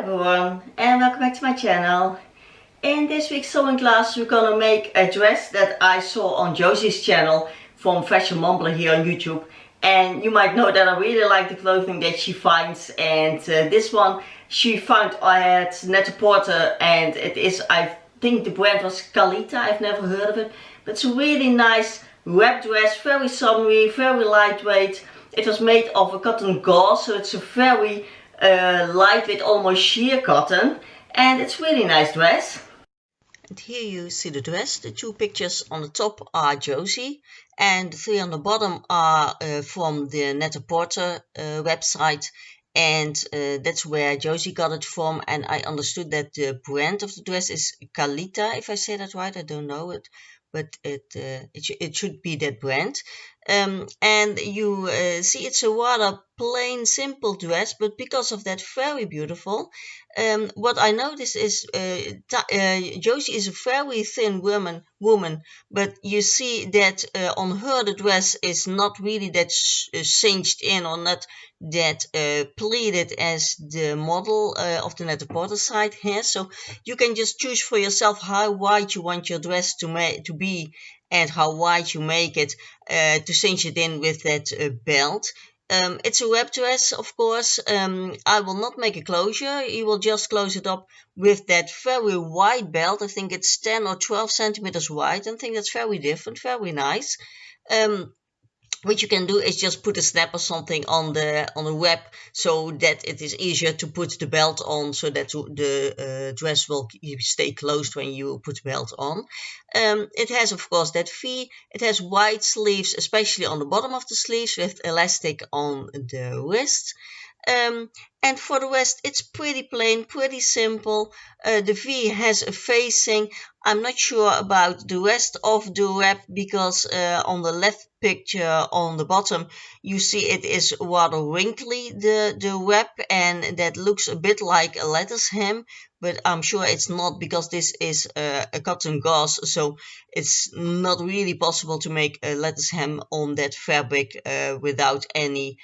everyone and welcome back to my channel. In this week's sewing class we're gonna make a dress that I saw on Josie's channel from Fashion-Stylist here on YouTube. And you might know that I really like the clothing that she finds, and this one she found at Net-a-Porter, and it is, I think the brand was Kalita, I've never heard of it. But it's a really nice wrap dress, very summery, very lightweight. It was made of a cotton gauze, so it's a very lightweight, almost sheer cotton, and it's really nice dress. And here you see the dress. The two pictures on the top are Josie, and the three on the bottom are from the Net-a-Porter website, and that's where Josie got it from. And I understood that the brand of the dress is Kalita, if I say that right. I don't know it, but it should be that brand. And you see it's a rather plain, simple dress, but because of that, very beautiful. What I noticed is Josie is a very thin woman, but you see that on her the dress is not really that cinched in, or not that pleated as the model of the Net-a-Porter site has. So you can just choose for yourself how wide you want your dress to be, and how wide you make it to cinch it in with that belt. It's a wrap dress, of course. I will not make a closure. You will just close it up with that very wide belt. I think it's 10 or 12 centimeters wide. I think that's very different, very nice. What you can do is just put a snap or something on the wrap, so that it is easier to put the belt on, so that the dress will stay closed when you put the belt on. It has, of course, that V. It has wide sleeves, especially on the bottom of the sleeves, with elastic on the wrist. And for the rest, it's pretty plain, pretty simple. The V has a facing. I'm not sure about the rest of the wrap, because on the left picture on the bottom you see it is rather wrinkly, the wrap, and that looks a bit like a lettuce hem, but I'm sure it's not, because this is a cotton gauze, so it's not really possible to make a lettuce hem on that fabric without any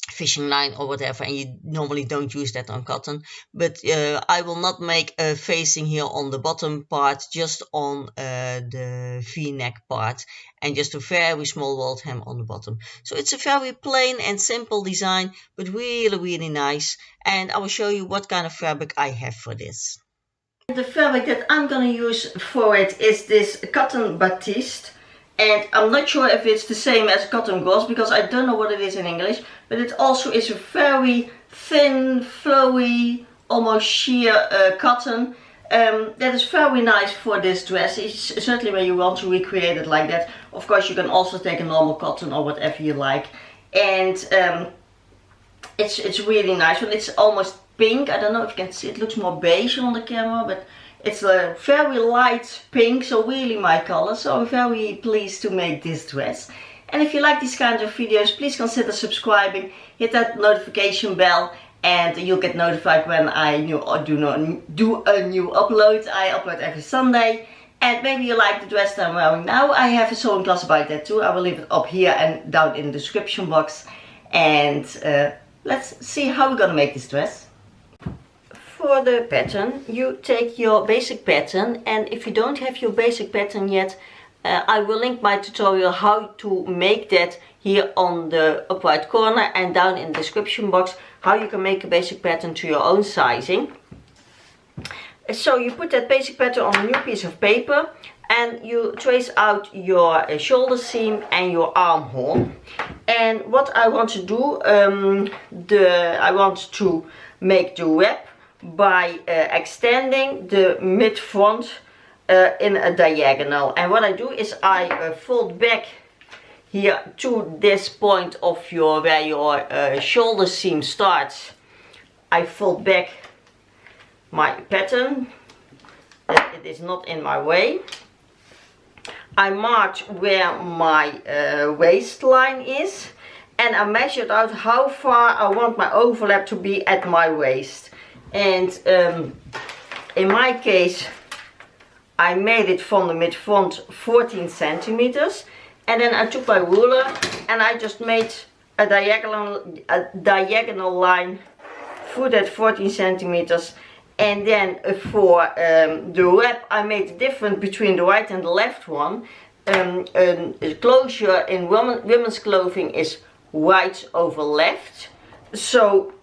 fishing line or whatever, and you normally don't use that on cotton. But I will not make a facing here on the bottom part, just on the V-neck part, and just a very small walled hem on the bottom. So it's a very plain and simple design, but really nice. And I will show you what kind of fabric I have for this. The fabric that I'm gonna use for it is this cotton batist. And I'm not sure if it's the same as cotton gauze, because I don't know what it is in English. But it also is a very thin, flowy, almost sheer cotton. That is very nice for this dress. It's certainly when you want to recreate it like that. Of course, you can also take a normal cotton or whatever you like. And it's really nice. And it's almost pink. I don't know if you can see. It looks more beige on the camera, but it's a very light pink, so really my color. So I'm very pleased to make this dress. And if you like these kinds of videos, please consider subscribing, hit that notification bell, and you'll get notified when I do a new upload. I upload every Sunday. And maybe you like the dress that I'm wearing now. I have a sewing class about that too. I will leave it up here and down in the description box. And let's see how we're gonna make this dress. For the pattern, you take your basic pattern, and if you don't have your basic pattern yet, I will link my tutorial how to make that here on the up right corner, and down in the description box how you can make a basic pattern to your own sizing. So you put that basic pattern on a new piece of paper, and you trace out your shoulder seam and your armhole. And what I want to do, I want to make the wrap by extending the mid front in a diagonal. And what I do is I fold back here to this point of where your shoulder seam starts. I fold back my pattern that it is not in my way. I mark where my waistline is, and I measured out how far I want my overlap to be at my waist. And in my case I made it from the mid front 14 centimeters, and then I took my ruler and I just made a diagonal line foot at 14 centimeters. And then for the wrap, I made the difference between the right and the left one. A closure in women's clothing is right over left. So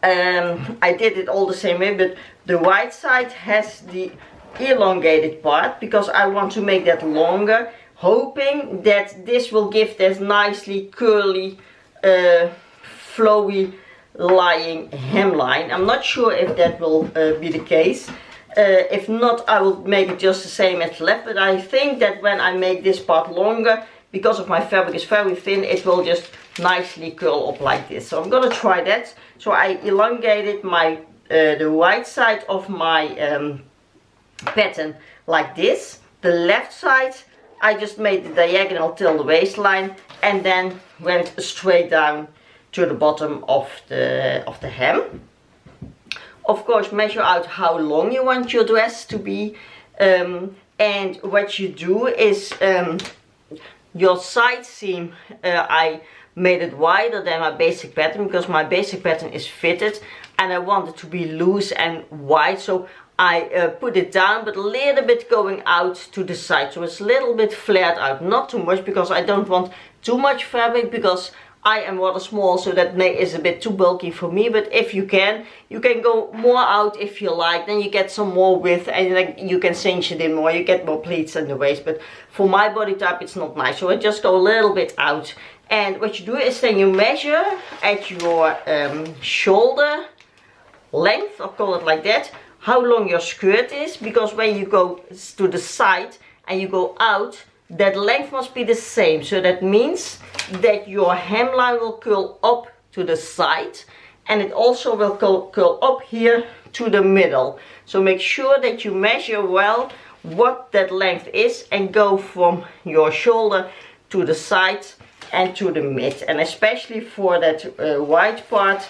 I did it all the same way, but the right side has the elongated part because I want to make that longer, hoping that this will give this nicely curly, flowy lying hemline. I'm not sure if that will be the case. If not, I will make it just the same as left, but I think that when I make this part longer, because of my fabric is very thin, it will just nicely curl up like this. So I'm gonna try that. So I elongated my the right side of my pattern like this. The left side I just made the diagonal till the waistline and then went straight down to the bottom of the hem. Of course, measure out how long you want your dress to be, and what you do is your side seam, I made it wider than my basic pattern because my basic pattern is fitted and I want it to be loose and wide, so I put it down but a little bit going out to the side, so it's a little bit flared out, not too much because I don't want too much fabric because I am rather small, so that is a bit too bulky for me. But if you can go more out if you like, then you get some more width and then you can cinch it in more, you get more pleats in the waist. But for my body type it's not nice, so I just go a little bit out. And what you do is then you measure at your shoulder length, or call it like that, how long your skirt is, because when you go to the side and you go out, that length must be the same. So that means that your hemline will curl up to the side and it also will curl up here to the middle. So make sure that you measure well what that length is and go from your shoulder to the side and to the mid. And especially for that white part,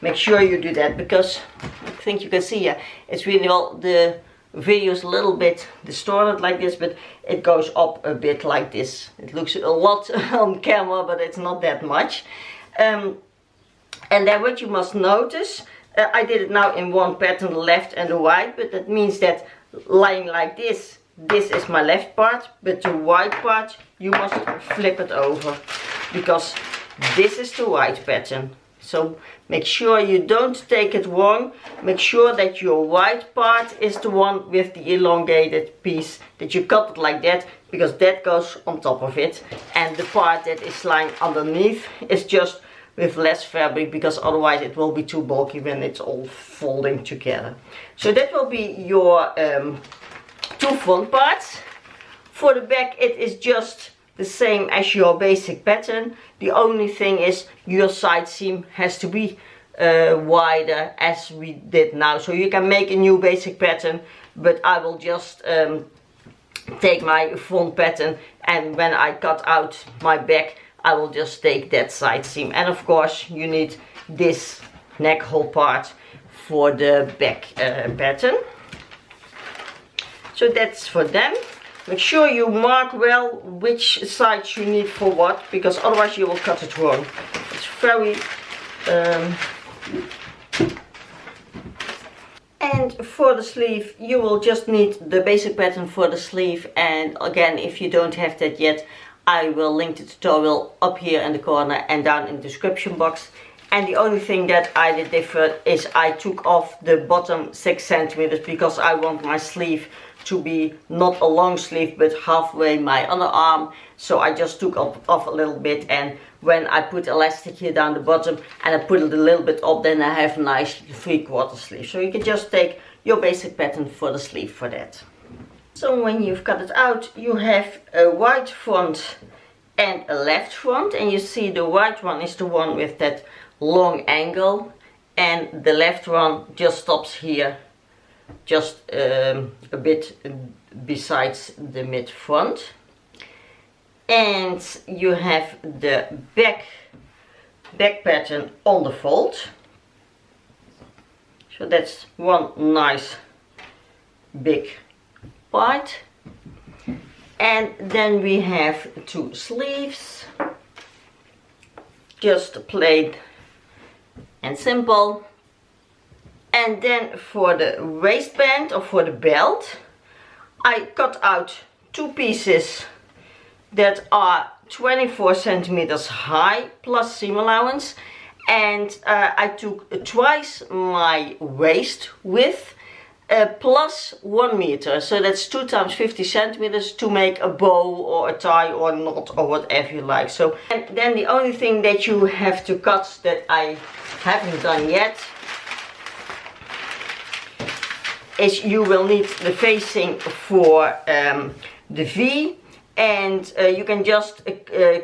make sure you do that, because I think you can see here, it's really, well, the video is a little bit distorted like this, but it goes up a bit like this. It looks a lot on camera, but it's not that much. And then what you must notice, I did it now in one pattern, the left and the right, but that means that lying like this, this is my left part, but the right part you must flip it over, because this is the right pattern. So make sure you don't take it wrong. Make sure that your right part is the one with the elongated piece, that you cut it like that, because that goes on top of it. And the part that is lying underneath is just with less fabric, because otherwise it will be too bulky when it's all folding together. So that will be your two front parts. For the back it is just the same as your basic pattern. The only thing is your side seam has to be wider as we did now. So you can make a new basic pattern, but I will just take my front pattern, and when I cut out my back I will just take that side seam. And of course you need this neck hole part for the back pattern. So that's for them. Make sure you mark well which sides you need for what, because otherwise you will cut it wrong. It's very... And for the sleeve you will just need the basic pattern for the sleeve, and again, if you don't have that yet, I will link the tutorial up here in the corner and down in the description box. And the only thing that I did different is I took off the bottom 6 centimeters because I want my sleeve to be not a long sleeve but halfway my underarm. So I just took off a little bit, and when I put elastic here down the bottom and I put it a little bit up, then I have a nice 3/4 sleeve. So you can just take your basic pattern for the sleeve for that. So when you've cut it out, you have a right front and a left front, and you see the right one is the one with that long angle, and the left one just stops here, just a bit besides the mid front. And you have the back pattern on the fold. So that's one nice big part. And then we have two sleeves, just plain and simple. And then for the waistband or for the belt, I cut out two pieces that are 24 centimeters high plus seam allowance, and I took twice my waist width plus 1 meter, so that's 2 times 50 centimeters to make a bow or a tie or a knot or whatever you like. So, and then the only thing that you have to cut that I haven't done yet is you will need the facing for the V, and you can just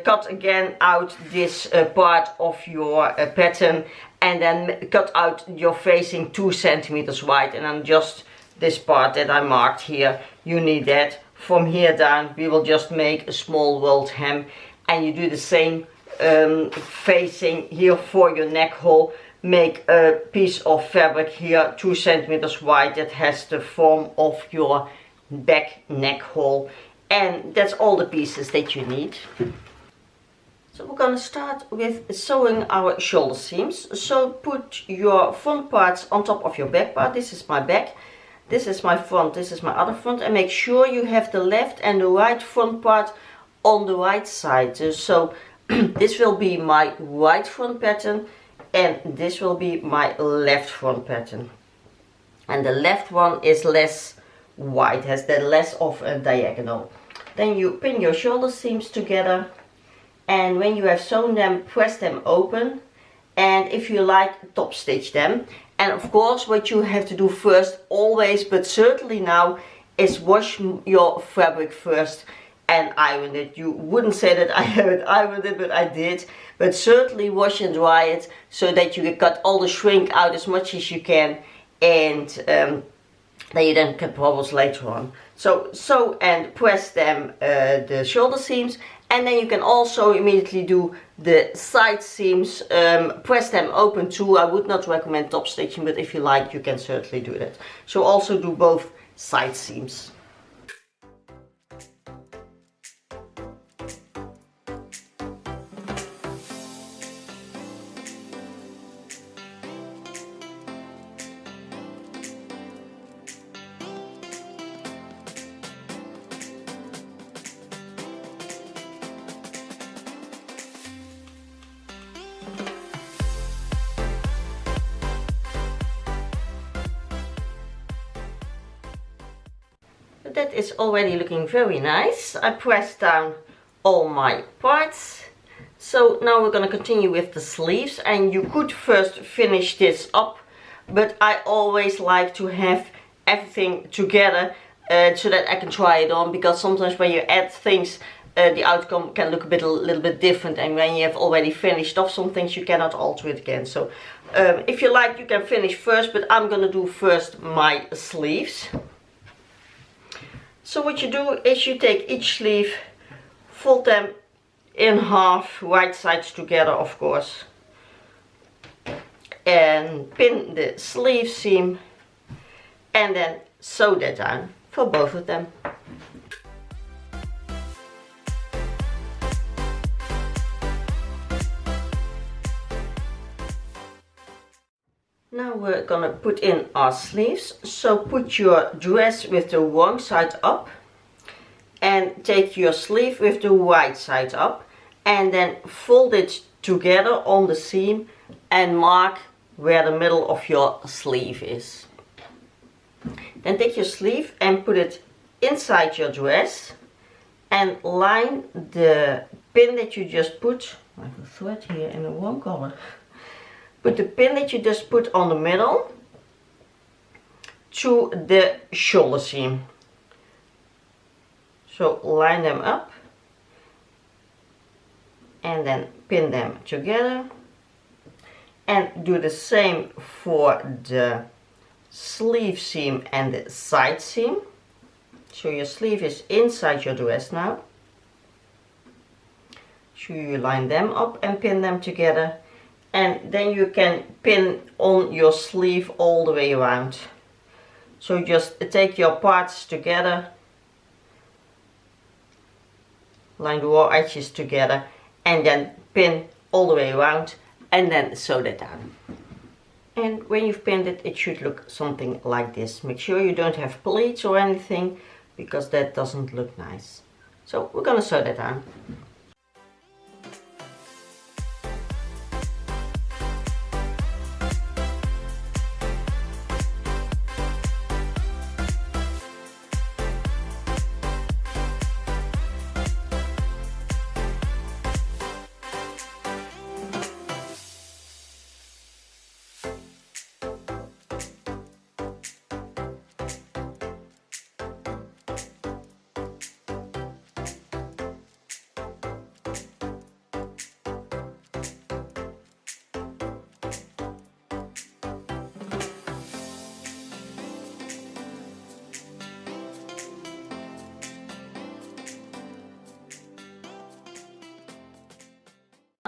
cut again out this part of your pattern, and then cut out your facing 2 centimeters wide, and then just this part that I marked here, you need that. From here down we will just make a small rolled hem, and you do the same facing here for your neck hole. Make a piece of fabric here 2 centimeters wide that has the form of your back neck hole, and that's all the pieces that you need. So we're gonna start with sewing our shoulder seams. So put your front parts on top of your back part. This is my back, this is my front, this is my other front, and make sure you have the left and the right front part on the right side. So this will be my right front pattern, and this will be my left front pattern, and the left one is less wide, has the less of a diagonal. Then you pin your shoulder seams together, and when you have sewn them, press them open, and if you like, top stitch them. And of course what you have to do first, always but certainly now, is wash your fabric first and iron it. You wouldn't say that I haven't ironed it, but I did. But certainly wash and dry it so that you can cut all the shrink out as much as you can, and then you then can problems later on. So sew and press them the shoulder seams, and then you can also immediately do the side seams. Press them open too. I would not recommend top stitching, but if you like, you can certainly do that. So also do both side seams. That is already looking very nice. I pressed down all my parts. So now we're going to continue with the sleeves, and you could first finish this up, but I always like to have everything together so that I can try it on, because sometimes when you add things the outcome can look a little bit different, and when you have already finished off some things you cannot alter it again. So if you like, you can finish first, but I'm going to do first my sleeves. So what you do is you take each sleeve, fold them in half, right sides together of course, and pin the sleeve seam, and then sew that down for both of them. Now we're gonna put in our sleeves. So put your dress with the wrong side up, and take your sleeve with the right side up, and then fold it together on the seam and mark where the middle of your sleeve is. Then take your sleeve and put it inside your dress, and line the pin that you just put, I have a thread here in the wrong color. Put the pin that you just put on the middle to the shoulder seam. So line them up and then pin them together, and do the same for the sleeve seam and the side seam. So your sleeve is inside your dress now. So you line them up and pin them together, and then you can pin on your sleeve all the way around. So just take your parts together, line the raw edges together, and then pin all the way around, and then sew that down. And when you've pinned it, it should look something like this. Make sure you don't have pleats or anything, because that doesn't look nice. So we're gonna sew that on.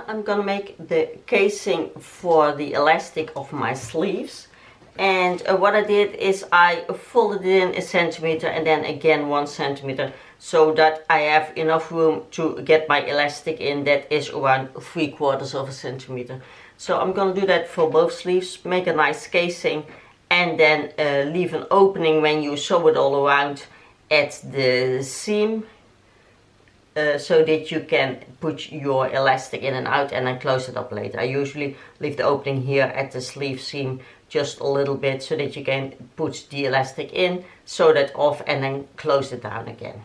I'm gonna make the casing for the elastic of my sleeves, and what I did is I folded it in 1 centimeter and then again 1 centimeter, so that I have enough room to get my elastic in. That is around 3/4 of a centimeter. So I'm gonna do that for both sleeves, make a nice casing, and then leave an opening when you sew it all around at the seam, so that you can put your elastic in and out and then close it up later. I usually leave the opening here at the sleeve seam just a little bit, so that you can put the elastic in, sew that off, and then close it down again.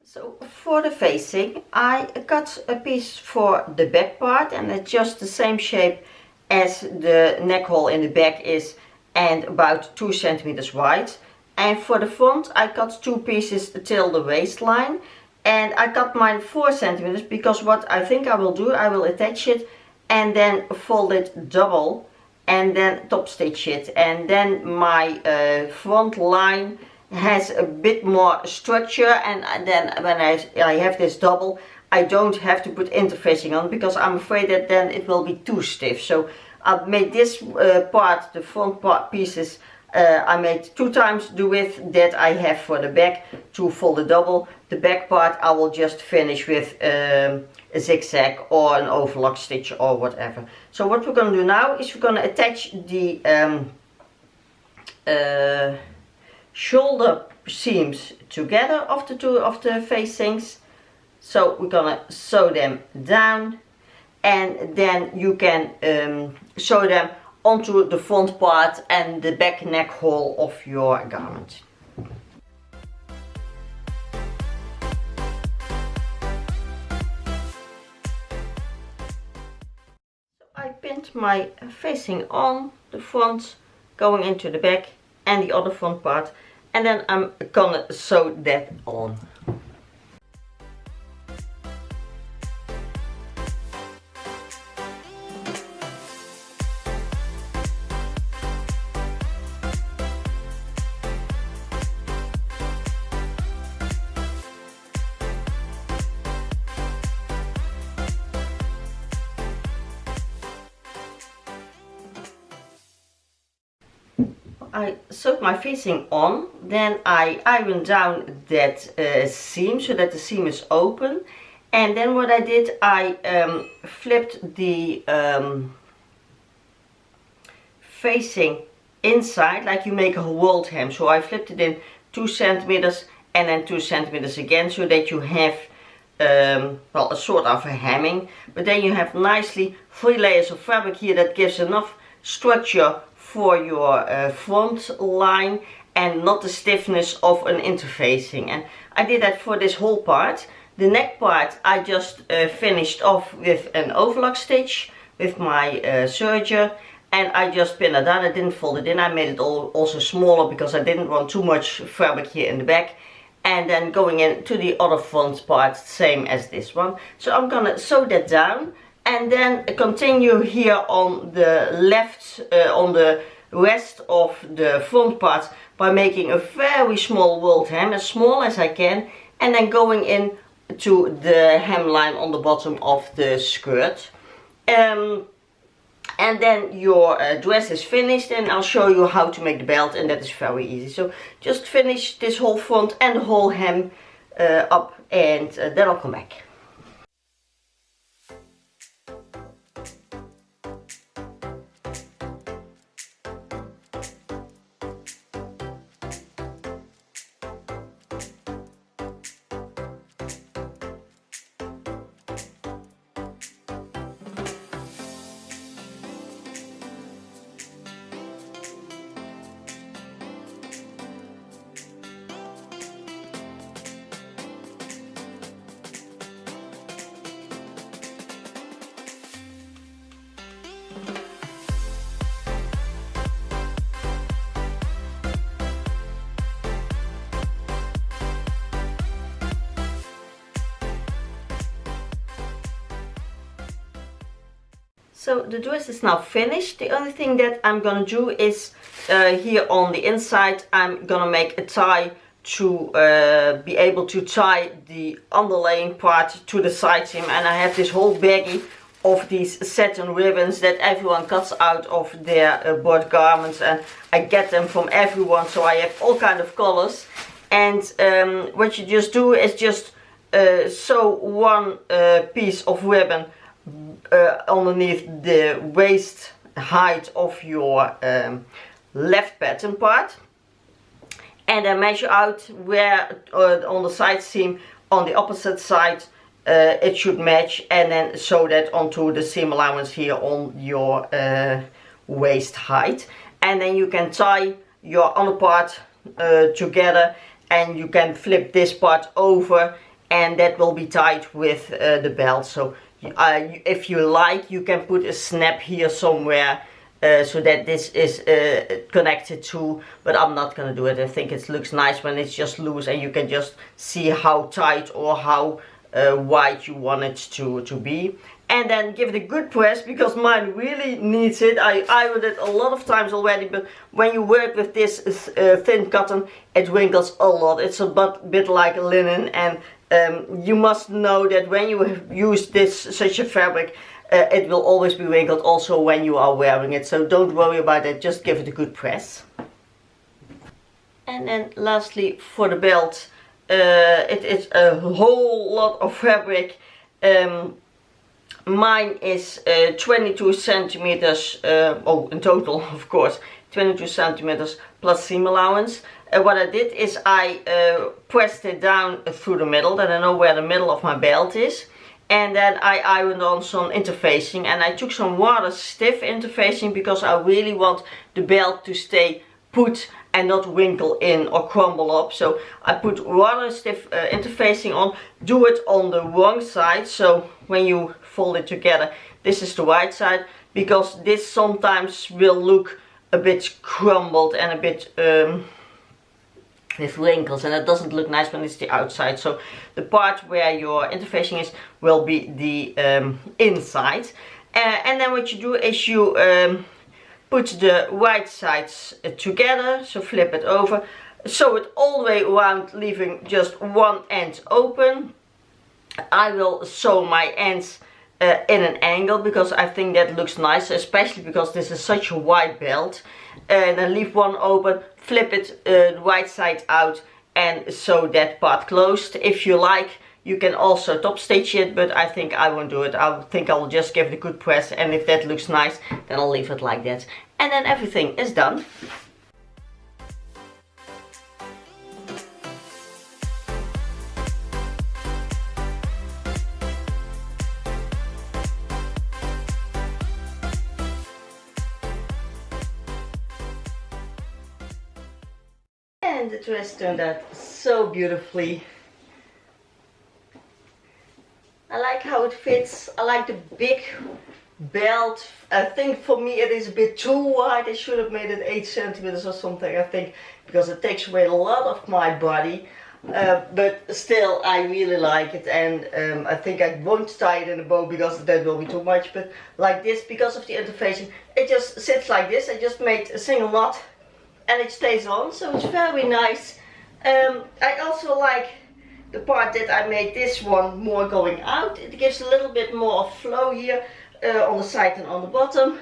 So for the facing, I cut a piece for the back part, and it's just the same shape as the neck hole in the back is, and about 2 centimeters wide. And for the front, I cut 2 pieces till the waistline, and I cut mine 4 centimeters because what I think I will do, I will attach it and then fold it double and then top stitch it, and then my front line has a bit more structure, and then when I have this double, I don't have to put interfacing on, because I'm afraid that then it will be too stiff. So I've made this part, the front part pieces, I made 2 times the width that I have for the back to fold a double. The back part I will just finish with a zigzag or an overlock stitch or whatever. So what we're going to do now is we're going to attach the shoulder seams together of the 2 of the facings. So we're gonna sew them down, and then you can sew them onto the front part and the back neck hole of your garment. So I pinned my facing on the front, going into the back and the other front part, and then I'm gonna sew that on. I sewed my facing on, then I ironed down that seam so that the seam is open, And then what I did, I flipped the facing inside like you make a walled hem. So I flipped it in 2 centimeters and then 2 centimeters again, so that you have well, a sort of a hemming, but then you have nicely 3 layers of fabric here that gives enough structure for your front line and not the stiffness of an interfacing. And I did that for this whole part. The neck part I just finished off with an overlock stitch with my serger, and I just pinned it down. I didn't fold it in, I made it also smaller because I didn't want too much fabric here in the back. And then going into the other front part, same as this one. So I'm gonna sew that down and then continue here on the left, on the rest of the front part by making a very small walled hem, as small as I can, and then going in to the hemline on the bottom of the skirt. And then your dress is finished, and I'll show you how to make the belt, and that is very easy. So just finish this whole front and the whole hem up, and then I'll come back. So the dress is now finished. The only thing that I'm gonna do is here on the inside I'm gonna make a tie to be able to tie the underlaying part to the side seam. And I have this whole baggie of these satin ribbons that everyone cuts out of their bought garments, and I get them from everyone, so I have all kind of colors. And what you just do is just sew one piece of ribbon underneath the waist height of your left pattern part, and then measure out where on the side seam on the opposite side it should match, and then sew that onto the seam allowance here on your waist height. And then you can tie your other part together, and you can flip this part over, and that will be tied with the belt. So if you like, you can put a snap here somewhere so that this is connected to, but I'm not gonna do it. I think it looks nice when it's just loose and you can just see how tight or how wide you want it to be. And then give it a good press, because mine really needs it. I ironed it a lot of times already, but when you work with this thin cotton, it wrinkles a lot. It's a bit like linen, and you must know that when you use such a fabric, it will always be wrinkled also when you are wearing it. So don't worry about it, just give it a good press. And then lastly, for the belt, it is a whole lot of fabric. Mine is 22 centimeters, in total of course, 22 centimeters plus seam allowance. What I did is I pressed it down through the middle, that I know where the middle of my belt is. And then I ironed on some interfacing, and I took some rather stiff interfacing because I really want the belt to stay put and not wrinkle in or crumble up. So I put rather stiff interfacing on. Do it on the wrong side, so when you fold it together, this is the right side, because this sometimes will look a bit crumbled and a bit with wrinkles, and it doesn't look nice when it's the outside. So the part where your interfacing is will be the inside. And then what you do is you put the right sides together, so flip it over, sew it all the way around, leaving just one end open. I will sew my ends in an angle because I think that looks nice, especially because this is such a wide belt. And then leave one open, flip it the right side out, and sew that part closed. If you like, You can also top stitch it, but I think I won't do it. I think I'll just give it a good press, and if that looks nice, then I'll leave it like that. And then everything is done. And the dress turned out so beautifully. I like how it fits. I like the big belt. I think for me it is a bit too wide. I should have made it 8 centimeters or something, I think, because it takes away a lot of my body. But still, I really like it, and I think I won't tie it in a bow because that will be too much. But like this, because of the interfacing, it just sits like this. I just made a single knot and it stays on, so it's very nice. I also like the part that I made this one more going out. It gives a little bit more flow here on the side and on the bottom.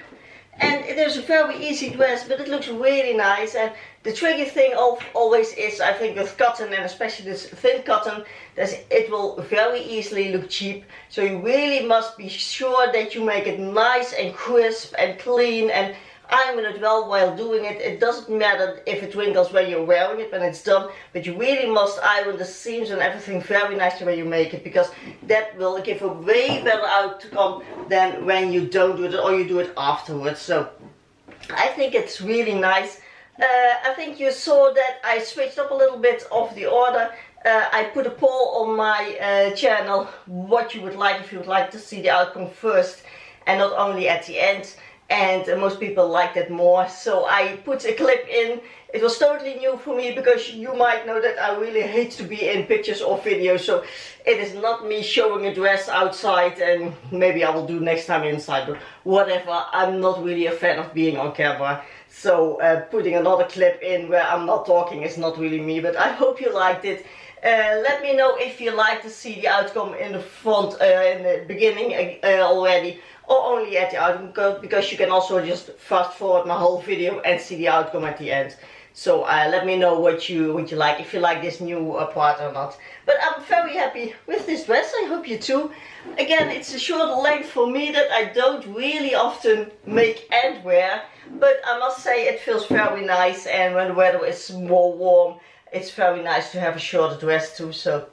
And it is a very easy dress, but it looks really nice. And the tricky thing always is, I think, with cotton, and especially this thin cotton, that it will very easily look cheap. So you really must be sure that you make it nice and crisp and clean, and iron it well while doing it. It doesn't matter if it wrinkles when you're wearing it, when it's done, but you really must iron the seams and everything very nicely when you make it, because that will give a way better outcome than when you don't do it or you do it afterwards. So I think it's really nice. I think you saw that I switched up a little bit of the order. I put a poll on my channel what you would like, if you would like to see the outcome first and not only at the end. And most people liked it more, so I put a clip in. It was totally new for me, because you might know that I really hate to be in pictures or videos, so it is not me showing a dress outside, and maybe I will do next time inside, but whatever. I'm not really a fan of being on camera, so putting another clip in where I'm not talking is not really me, but I hope you liked it. Let me know if you like to see the outcome in the front, in the beginning already, or only at the outcome, because you can also just fast forward my whole video and see the outcome at the end. So let me know what you like, if you like this new part or not. But I'm very happy with this dress. I hope you too. Again, it's a short length for me that I don't really often make and wear, but I must say it feels very nice, and when the weather is more warm, it's very nice to have a shorter dress too, so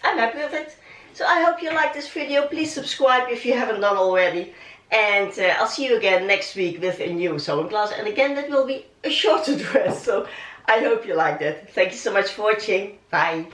I'm happy with it. So I hope you like this video. Please subscribe if you haven't done already. And I'll see you again next week with a new sewing class. And again, that will be a shorter dress. So I hope you liked it. Thank you so much for watching. Bye.